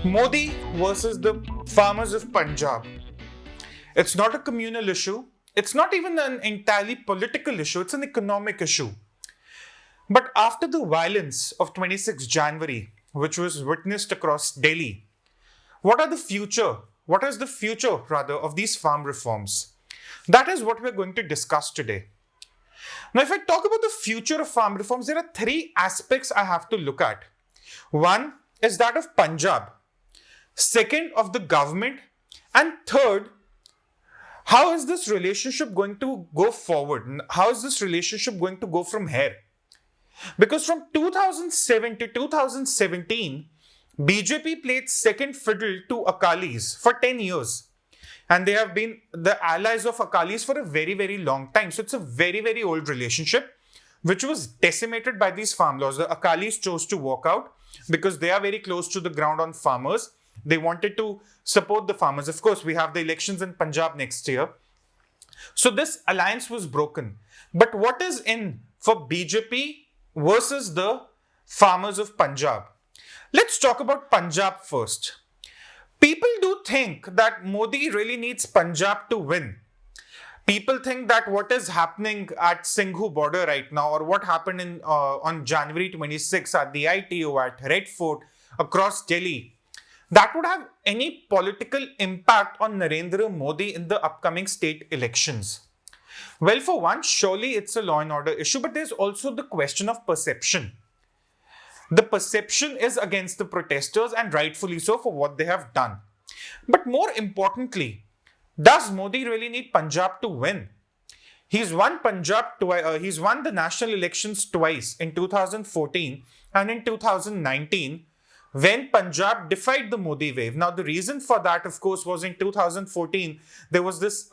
Modi versus the farmers of Punjab. It's not a communal issue. It's not even an entirely political issue. It's an economic issue. But after the violence of 26 January, which was witnessed across Delhi, what is the future rather of these farm reforms? That is what we're going to discuss today. Now, if I talk about the future of farm reforms, there are three aspects I have to look at. One is that of Punjab, second of the government, and third, how is this relationship going to go forward? How is this relationship going to go from here? Because from 2007 to 2017, BJP played second fiddle to Akalis for 10 years. And they have been the allies of Akalis for a very, very long time. So it's a very, very old relationship, which was decimated by these farm laws. The Akalis chose to walk out because they are very close to the ground on farmers. They wanted to support the farmers. Of course, we have the elections in Punjab next year. So this alliance was broken. But what is in for BJP versus the farmers of Punjab? Let's talk about Punjab first. People do think that Modi really needs Punjab to win. People think that what is happening at Singhu border right now, or what happened on January 26 at the ITO, at Red Fort, across Delhi, that would have any political impact on Narendra Modi in the upcoming state elections. Well, for one, surely it's a law and order issue, but there's also the question of perception. The perception is against the protesters, and rightfully so, for what they have done. But more importantly, does Modi really need Punjab to win? He's won Punjab twice. He's won the national elections twice, in 2014 and in 2019, when Punjab defied the Modi wave. Now, the reason for that, of course, was in 2014, there was this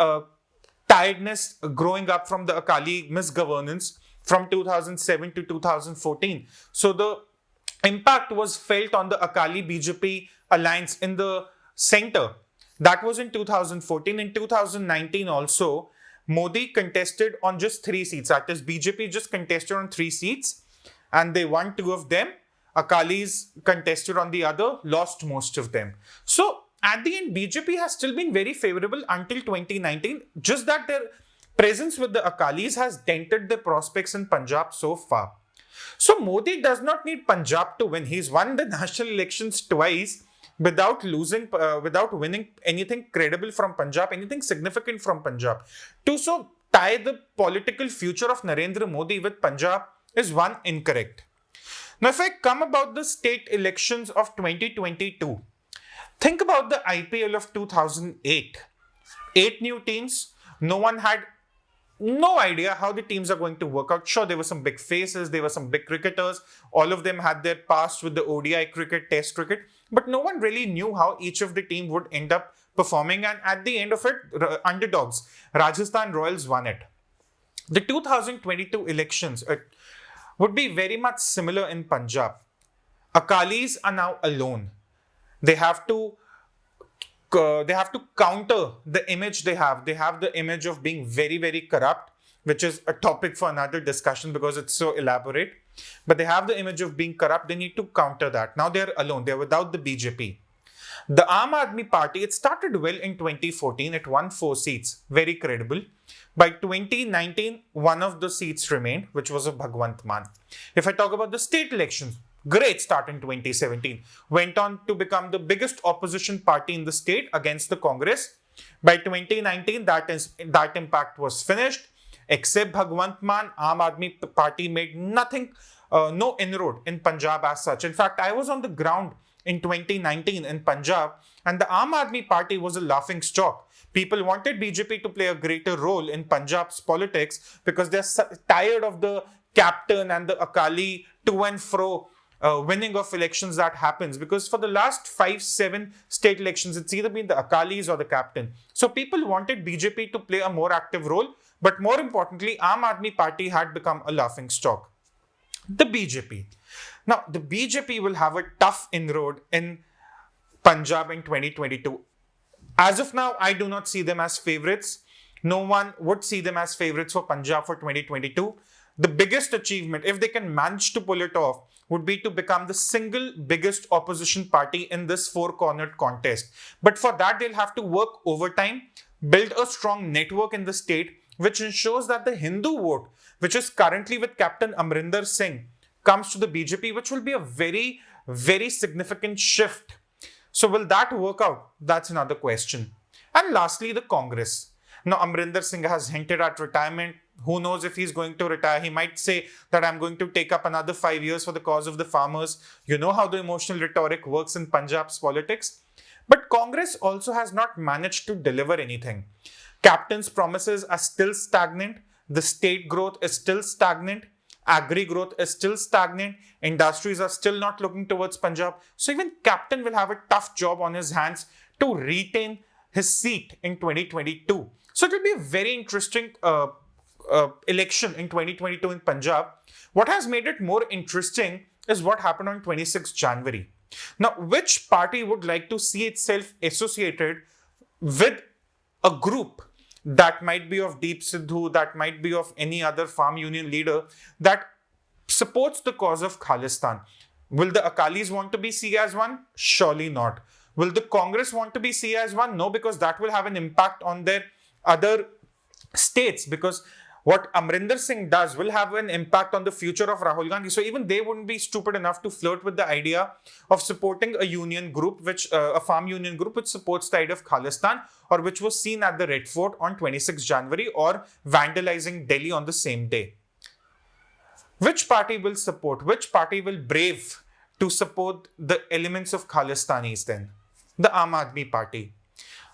tiredness growing up from the Akali misgovernance from 2007 to 2014. So the impact was felt on the Akali BJP alliance in the center. That was in 2014. In 2019 also, Modi contested on just 3 seats. That is, BJP just contested on 3 seats and they won 2 of them. Akalis contested on the other, lost most of them. So at the end, BJP has still been very favorable until 2019. Just that their presence with the Akalis has dented their prospects in Punjab so far. So Modi does not need Punjab to win. He's won the national elections twice without winning anything credible from Punjab, anything significant from Punjab. To so tie the political future of Narendra Modi with Punjab is one incorrect. Now, if I come about the state elections of 2022, think about the IPL of 2008. 8 new teams. No one had no idea how the teams are going to work out. Sure, there were some big faces, there were some big cricketers. All of them had their past with the ODI cricket, Test cricket. But no one really knew how each of the team would end up performing. And at the end of it, underdogs, Rajasthan Royals won it. The 2022 elections would be very much similar in Punjab. Akalis are now alone. They have to counter the image they have. They have the image of being very, very corrupt, which is a topic for another discussion because it's so elaborate. But they have the image of being corrupt. They need to counter that. Now they're alone. They're without the BJP. The Aam Aadmi Party, it started well in 2014. It won 4 seats. Very credible. By 2019, one of the seats remained, which was of Bhagwant Mann. If I talk about the state elections, great start in 2017. Went on to become the biggest opposition party in the state against the Congress. By 2019, that impact was finished. Except Bhagwant Mann, Aam Aadmi Party made no inroad in Punjab as such. In fact, I was on the ground in 2019 in Punjab, and the Aam Aadmi Party was a laughing stock. People wanted BJP to play a greater role in Punjab's politics because they're tired of the captain and the Akali to and fro winning of elections that happens. Because for the last 5-7 state elections, it's either been the Akalis or the captain. So people wanted BJP to play a more active role. But more importantly, Aam Aadmi Party had become a laughing stock. The BJP. Now, the BJP will have a tough inroad in Punjab in 2022. As of now, I do not see them as favorites. No one would see them as favorites for Punjab for 2022. The biggest achievement, if they can manage to pull it off, would be to become the single biggest opposition party in this four-cornered contest. But for that, they'll have to work overtime, build a strong network in the state, which ensures that the Hindu vote, which is currently with Captain Amrinder Singh, comes to the BJP, which will be a very, very significant shift. So will that work out? That's another question. And lastly, the Congress. Now, Amrinder Singh has hinted at retirement. Who knows if he's going to retire? He might say that I'm going to take up another 5 years for the cause of the farmers. You know how the emotional rhetoric works in Punjab's politics. But Congress also has not managed to deliver anything. Captain's promises are still stagnant. The state growth is still stagnant. Agri growth is still stagnant. Industries are still not looking towards Punjab. So even Captain will have a tough job on his hands to retain his seat in 2022. So it will be a very interesting election in 2022 in Punjab. What has made it more interesting is what happened on 26th January. Now, which party would like to see itself associated with a group that might be of Deep Sidhu, that might be of any other farm union leader that supports the cause of Khalistan? Will the Akalis want to be seen as one? Surely not. Will the Congress want to be seen as one? No, because that will have an impact on their other states, because what Amrinder Singh does will have an impact on the future of Rahul Gandhi. So even they wouldn't be stupid enough to flirt with the idea of supporting a union group, a farm union group, which supports the idea of Khalistan, or which was seen at the Red Fort on 26 January or vandalizing Delhi on the same day. Which party will support? Which party will brave to support the elements of Khalistanis then? The Aam Aadmi Party.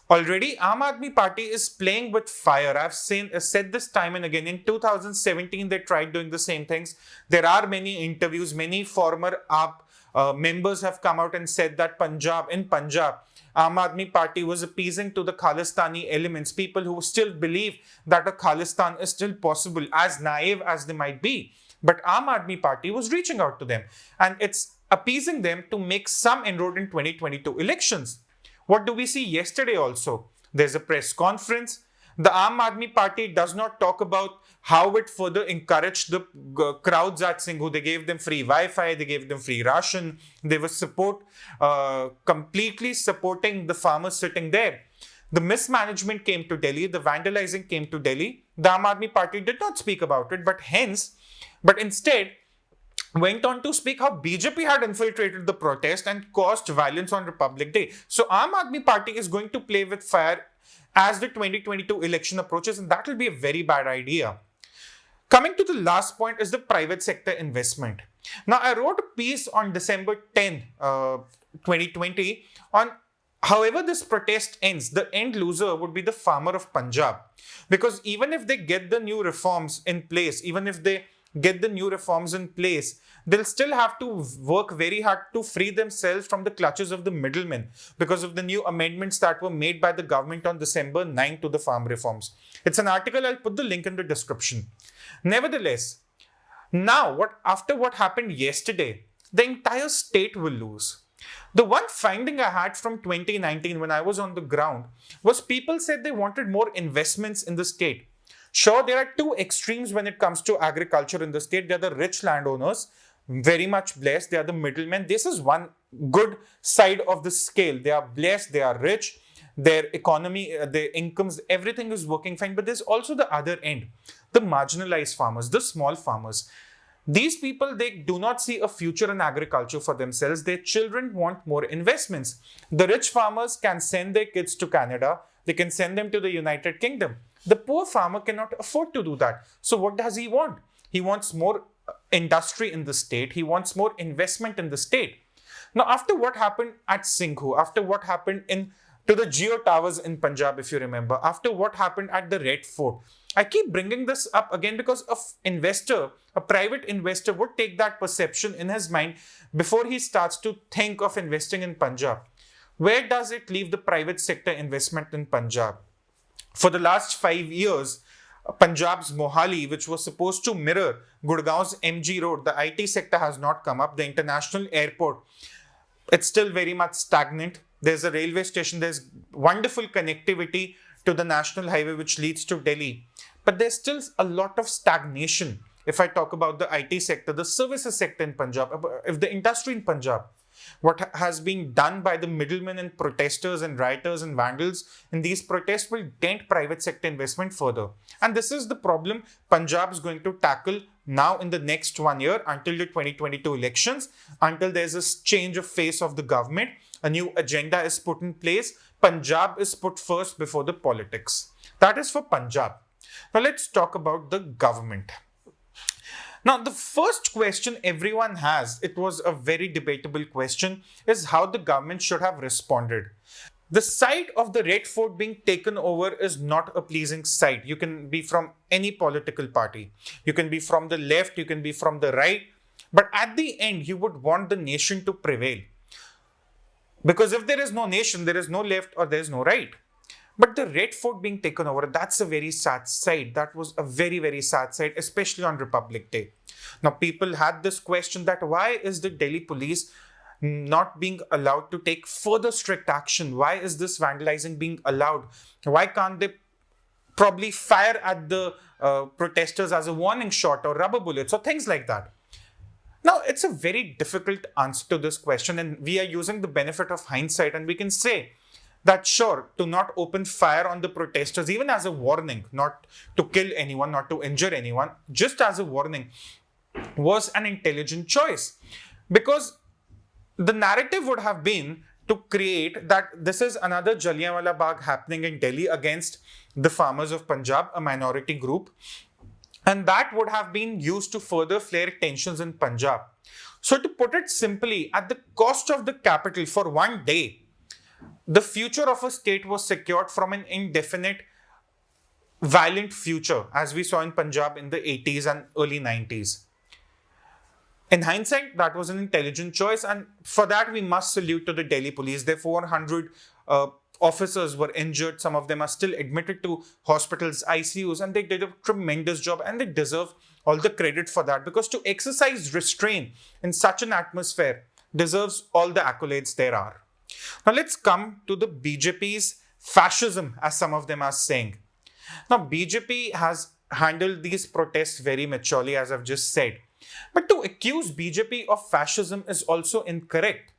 Already, Aam Aadmi Party is playing with fire. I've said this time and again. In 2017, they tried doing the same things. There are many interviews. Many former AAP members have come out and said that in Punjab, Aam Aadmi Party was appeasing to the Khalistani elements, people who still believe that a Khalistan is still possible, as naive as they might be. But Aam Aadmi Party was reaching out to them, and it's appeasing them to make some inroad in 2022 elections. What do we see yesterday also? There's a press conference. The Aam Aadmi Party does not talk about how it further encouraged the crowds at Singhu. They gave them free Wi-Fi, they gave them free ration. They were completely supporting the farmers sitting there. The mismanagement came to Delhi, the vandalizing came to Delhi. The Aam Aadmi Party did not speak about it, but instead went on to speak how BJP had infiltrated the protest and caused violence on Republic Day. So Aam Aadmi Party is going to play with fire as the 2022 election approaches, and that will be a very bad idea. Coming to the last point is the private sector investment. Now, I wrote a piece on December 10, 2020 on however this protest ends, the end loser would be the farmer of Punjab. Because even if they get the new reforms in place, they'll still have to work very hard to free themselves from the clutches of the middlemen because of the new amendments that were made by the government on December 9 to the farm reforms. It's an article, I'll put the link in the description. Nevertheless, now after what happened yesterday, the entire state will lose. The one finding I had from 2019 when I was on the ground was people said they wanted more investments in the state. Sure, there are two extremes when it comes to agriculture in the state. They're the rich landowners, very much blessed. They are the middlemen. This is one good side of the scale. They are blessed, they are rich, their economy, their incomes, everything is working fine. But there's also the other end, the marginalized farmers, the small farmers. These people, they do not see a future in agriculture for themselves. Their children want more investments. The rich farmers can send their kids to Canada. They can send them to the United Kingdom. The poor farmer cannot afford to do that. So what does he want? He wants more industry in the state. He wants more investment in the state. Now, after what happened at Singhu, after what happened to the Jio Towers in Punjab, if you remember, after what happened at the Red Fort, I keep bringing this up again because a private investor would take that perception in his mind before he starts to think of investing in Punjab. Where does it leave the private sector investment in Punjab? For the last 5 years, Punjab's Mohali, which was supposed to mirror Gurgaon's MG Road, the IT sector has not come up. The international airport, it's still very much stagnant. There's a railway station. There's wonderful connectivity to the national highway which leads to Delhi. But there's still a lot of stagnation if I talk about the IT sector, the services sector in Punjab, if the industry in Punjab, what has been done by the middlemen and protesters and rioters and vandals in these protests will dent private sector investment further. And this is the problem Punjab is going to tackle now in the next 1 year until the 2022 elections, until there's a change of face of the government, a new agenda is put in place. Punjab is put first before the politics. That is for Punjab. Now let's talk about the government. Now, the first question everyone has, it was a very debatable question, is how the government should have responded. The side of the Red Fort being taken over is not a pleasing sight. You can be from any political party. You can be from the left, you can be from the right. But at the end, you would want the nation to prevail. Because if there is no nation, there is no left or there is no right. But the Red Fort being taken over, that's a very sad sight. That was a very, very sad sight, especially on Republic Day. Now, people had this question that why is the Delhi police not being allowed to take further strict action? Why is this vandalizing being allowed? Why can't they probably fire at the protesters as a warning shot or rubber bullets or things like that? Now, it's a very difficult answer to this question, and we are using the benefit of hindsight, and we can say that sure, to not open fire on the protesters, even as a warning, not to kill anyone, not to injure anyone, just as a warning, was an intelligent choice. Because the narrative would have been to create that this is another Jallianwala Bagh happening in Delhi against the farmers of Punjab, a minority group. And that would have been used to further flare tensions in Punjab. So to put it simply, at the cost of the capital for one day, the future of a state was secured from an indefinite, violent future, as we saw in Punjab in the 80s and early 90s. In hindsight, that was an intelligent choice, and for that, we must salute to the Delhi police. Their 400 officers were injured. Some of them are still admitted to hospitals, ICUs, and they did a tremendous job, and they deserve all the credit for that, because to exercise restraint in such an atmosphere deserves all the accolades there are. Now let's come to the BJP's fascism, as some of them are saying. Now BJP has handled these protests very maturely, as I've just said. But to accuse BJP of fascism is also incorrect.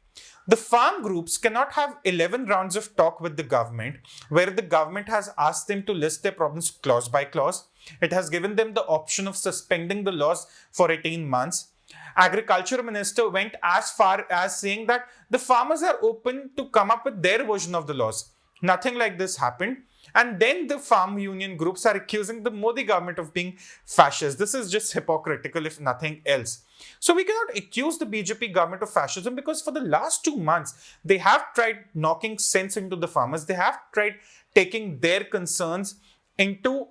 The farm groups cannot have 11 rounds of talk with the government, where the government has asked them to list their problems clause by clause. It has given them the option of suspending the laws for 18 months. Agriculture Minister went as far as saying that the farmers are open to come up with their version of the laws. Nothing like this happened. And then the farm union groups are accusing the Modi government of being fascist. This is just hypocritical, if nothing else. So we cannot accuse the BJP government of fascism, because for the last 2 months, they have tried knocking sense into the farmers. They have tried taking their concerns into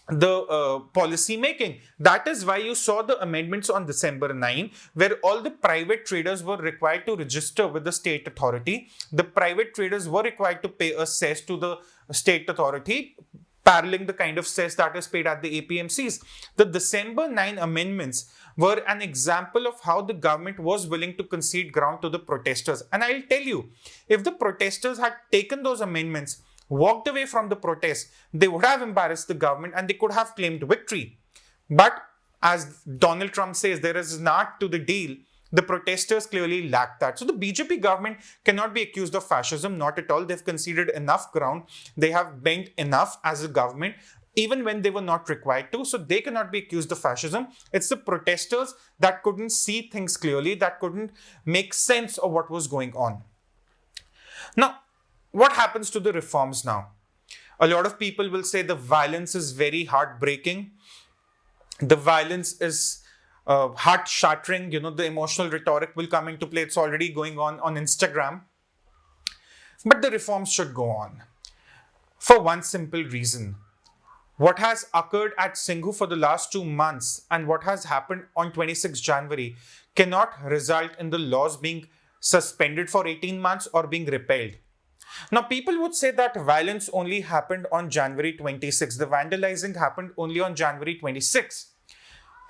the policy making. That is why you saw the amendments on December 9, where all the private traders were required to register with the state authority. The private traders were required to pay a cess to the state authority, paralleling the kind of cess that is paid at the APMCs. The December 9 amendments were an example of how the government was willing to concede ground to the protesters. And I'll tell you, if the protesters had taken those amendments, walked away from the protest, they would have embarrassed the government and they could have claimed victory. But as Donald Trump says, there is an art to the deal. The protesters clearly lacked that. So the BJP government cannot be accused of fascism, not at all. They've conceded enough ground. They have bent enough as a government, even when they were not required to. So they cannot be accused of fascism. It's the protesters that couldn't see things clearly, that couldn't make sense of what was going on. Now, what happens to the reforms now? A lot of people will say the violence is very heartbreaking. The violence is heart-shattering. You know, the emotional rhetoric will come into play. It's already going on Instagram. But the reforms should go on. For one simple reason. What has occurred at Singhu for the last 2 months and what has happened on 26 January cannot result in the laws being suspended for 18 months or being repealed. Now, people would say that violence only happened on January 26. The vandalizing happened only on January 26.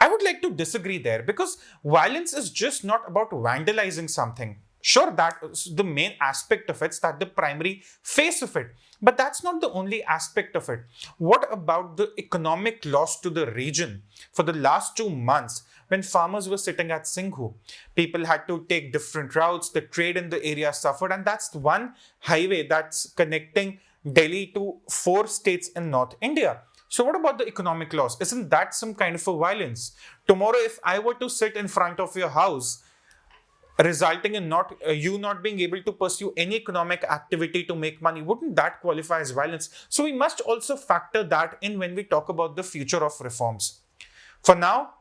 I would like to disagree there, because violence is just not about vandalizing something. Sure, that's the main aspect of it, that's the primary face of it. But that's not the only aspect of it. What about the economic loss to the region? For the last 2 months, when farmers were sitting at Singhu, people had to take different routes, the trade in the area suffered, and that's one highway that's connecting Delhi to 4 states in North India. So what about the economic loss? Isn't that some kind of a violence? Tomorrow, if I were to sit in front of your house, resulting in you not being able to pursue any economic activity to make money, wouldn't that qualify as violence? So we must also factor that in when we talk about the future of reforms. For now,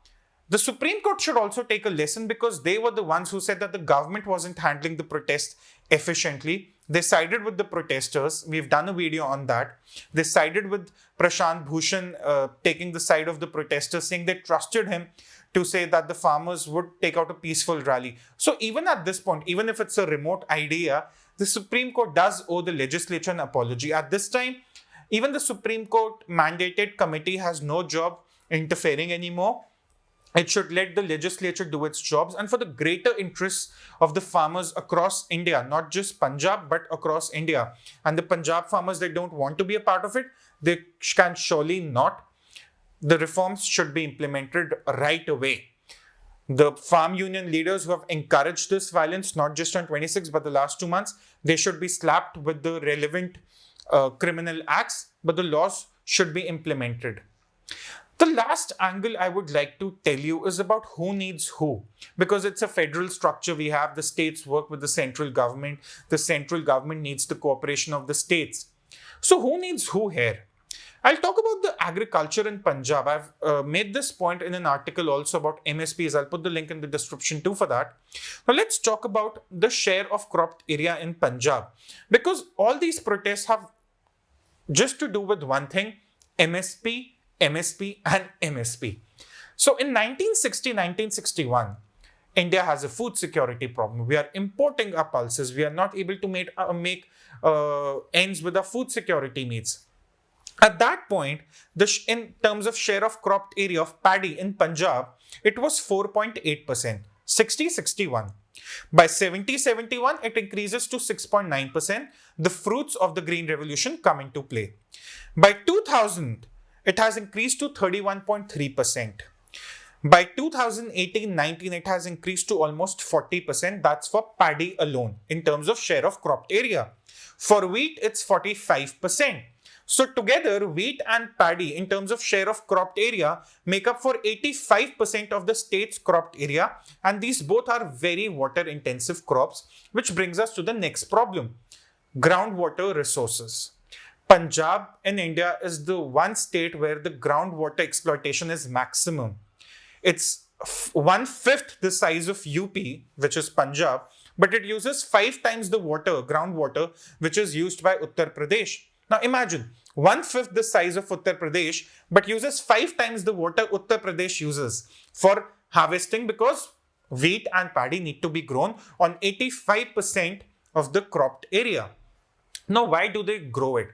the Supreme Court should also take a lesson, because they were the ones who said that the government wasn't handling the protest efficiently. They sided with the protesters. We've done a video on that. They sided with Prashant Bhushan, taking the side of the protesters, saying they trusted him to say that the farmers would take out a peaceful rally. So even at this point, even if it's a remote idea, the Supreme Court does owe the legislature an apology. At this time, even the Supreme Court mandated committee has no job interfering anymore. It should let the legislature do its jobs, and for the greater interests of the farmers across India, not just Punjab, but across India. And the Punjab farmers, they don't want to be a part of it. They can surely not. The reforms should be implemented right away. The farm union leaders who have encouraged this violence, not just on 26, but the last 2 months, they should be slapped with the relevant criminal acts, but the laws should be implemented. The last angle I would like to tell you is about who needs who. Because it's a federal structure we have, the states work with the central government. The central government needs the cooperation of the states. So who needs who here? I'll talk about the agriculture in Punjab. I've made this point in an article also about MSPs. I'll put the link in the description too for that. Now let's talk about the share of cropped area in Punjab. Because all these protests have just to do with one thing: MSP, MSP and MSP. So in 1960, 1961, India has a food security problem. We are importing our pulses. We are not able to make ends with our food security needs. At that point, in terms of share of cropped area of paddy in Punjab, it was 4.8%, 60-61. By 70-71, it increases to 6.9%. The fruits of the Green Revolution come into play. By 2000, it has increased to 31.3%. By 2018-19, it has increased to almost 40%. That's for paddy alone in terms of share of cropped area. For wheat, it's 45%. So together, wheat and paddy in terms of share of cropped area make up for 85% of the state's cropped area. And these both are very water intensive crops, which brings us to the next problem: groundwater resources. Punjab in India is the one state where the groundwater exploitation is maximum. It's 1/5 the size of UP, which is Punjab, but it uses 5 times the groundwater, which is used by Uttar Pradesh. Now imagine, 1/5 the size of Uttar Pradesh, but uses 5 times the water Uttar Pradesh uses for harvesting, because wheat and paddy need to be grown on 85% of the cropped area. Now, why do they grow it?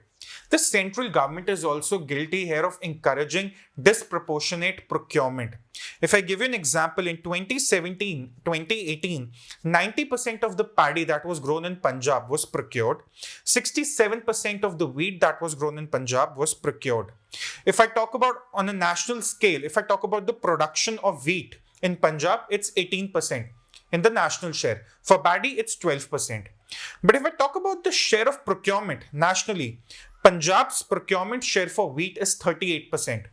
The central government is also guilty here of encouraging disproportionate procurement. If I give you an example, in 2017, 2018, 90% of the paddy that was grown in Punjab was procured. 67% of the wheat that was grown in Punjab was procured. If I talk about on a national scale, if I talk about the production of wheat in Punjab, it's 18% in the national share. For paddy, it's 12%. But if I talk about the share of procurement nationally, Punjab's procurement share for wheat is 38%.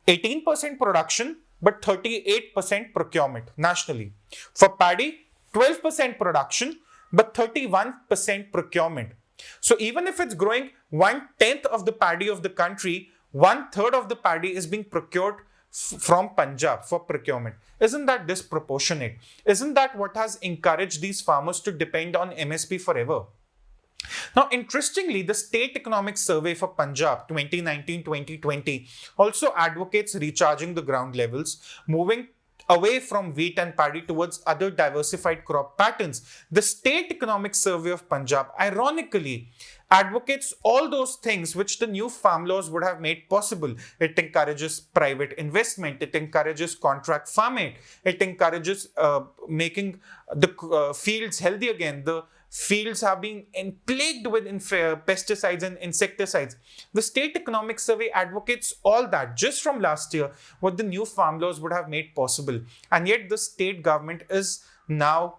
18% production, but 38% procurement nationally. For paddy, 12% production, but 31% procurement. So even if it's growing 1/10 of the paddy of the country, 1/3 of the paddy is being procured from Punjab for procurement. Isn't that disproportionate? Isn't that what has encouraged these farmers to depend on MSP forever? Now, interestingly, the State Economic Survey for Punjab 2019-2020 also advocates recharging the ground levels, moving away from wheat and paddy towards other diversified crop patterns. The State Economic Survey of Punjab, ironically, advocates all those things which the new farm laws would have made possible. It encourages private investment, it encourages contract farming, it encourages making the fields healthy again. The fields have been plagued with pesticides and insecticides. The State Economic Survey advocates all that just from last year, what the new farm laws would have made possible. And yet the state government is now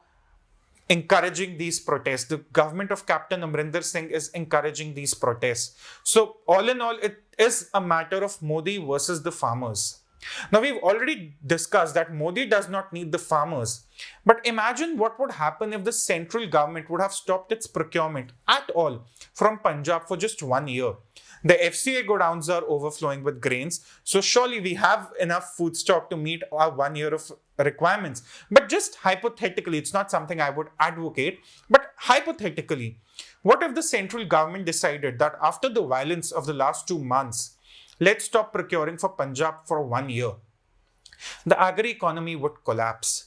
encouraging these protests. The government of Captain Amrinder Singh is encouraging these protests. So all in all, it is a matter of Modi versus the farmers. Now, we've already discussed that Modi does not need the farmers. But imagine what would happen if the central government would have stopped its procurement at all from Punjab for just 1 year. The FCA godowns are overflowing with grains. So surely we have enough food stock to meet our 1 year of requirements. But just hypothetically, it's not something I would advocate, but hypothetically, what if the central government decided that after the violence of the last 2 months, let's stop procuring for Punjab for 1 year? The agri economy would collapse.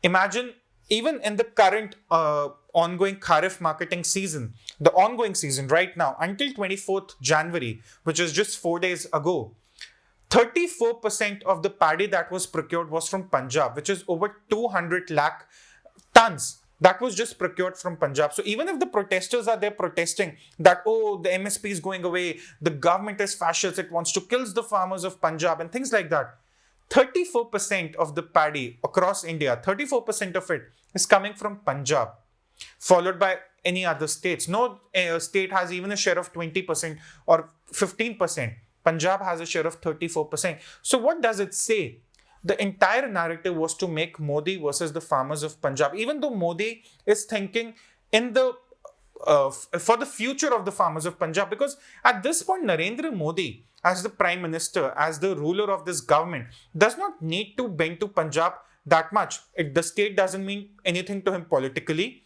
Imagine even in the current ongoing Kharif marketing season, the ongoing season right now until 24th January, which is just 4 days ago, 34% of the paddy that was procured was from Punjab, which is over 200 lakh tons. That was just procured from Punjab. So even if the protesters are there protesting that, oh, the MSP is going away, the government is fascist, it wants to kill the farmers of Punjab and things like that, 34% of the paddy across India, 34% of it is coming from Punjab, followed by any other states. No state has even a share of 20% or 15%. Punjab has a share of 34%. So what does it say? The entire narrative was to make Modi versus the farmers of Punjab, even though Modi is thinking in the for the future of the farmers of Punjab, because at this point, Narendra Modi, as the Prime Minister, as the ruler of this government, does not need to bend to Punjab that much. The state doesn't mean anything to him politically.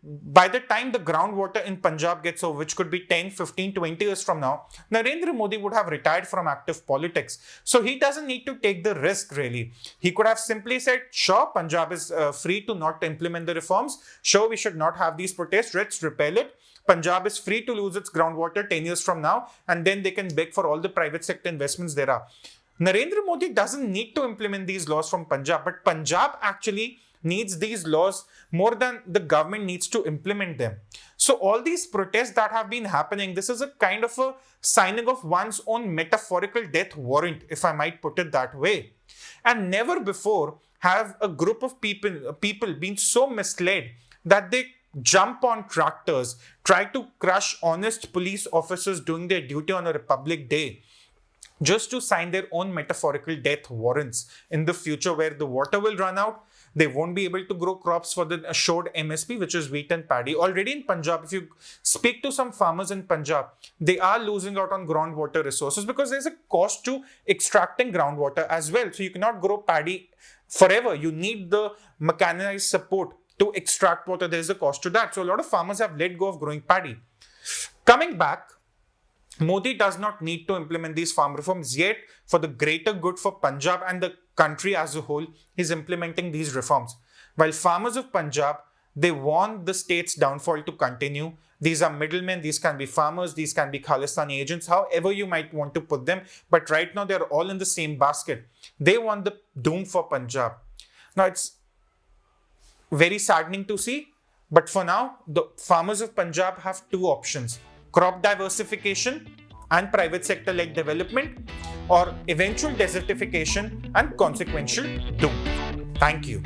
By the time the groundwater in Punjab gets over, which could be 10, 15, 20 years from now, Narendra Modi would have retired from active politics. So he doesn't need to take the risk, really. He could have simply said, sure, Punjab is free to not implement the reforms. Sure, we should not have these protests. Let's repel it. Punjab is free to lose its groundwater 10 years from now, and then they can beg for all the private sector investments there are. Narendra Modi doesn't need to implement these laws from Punjab, but Punjab actually needs these laws more than the government needs to implement them. So all these protests that have been happening, this is a kind of a signing of one's own metaphorical death warrant, if I might put it that way. And never before have a group of people been so misled that they jump on tractors, try to crush honest police officers doing their duty on a Republic Day, just to sign their own metaphorical death warrants in the future where the water will run out. They won't be able to grow crops for the assured MSP, which is wheat and paddy. Already in Punjab, if you speak to some farmers in Punjab, they are losing out on groundwater resources because there's a cost to extracting groundwater as well. So you cannot grow paddy forever. You need the mechanized support to extract water. There's a cost to that. So a lot of farmers have let go of growing paddy. Coming back, Modi does not need to implement these farm reforms, yet for the greater good for Punjab and the country as a whole, he's implementing these reforms. While farmers of Punjab, they want the state's downfall to continue. These are middlemen, these can be farmers, these can be Khalistani agents, however you might want to put them. But right now, they're all in the same basket. They want the doom for Punjab. Now, it's very saddening to see, but for now, the farmers of Punjab have two options: crop diversification and private sector-led development, or eventual desertification and consequential doom. Thank you.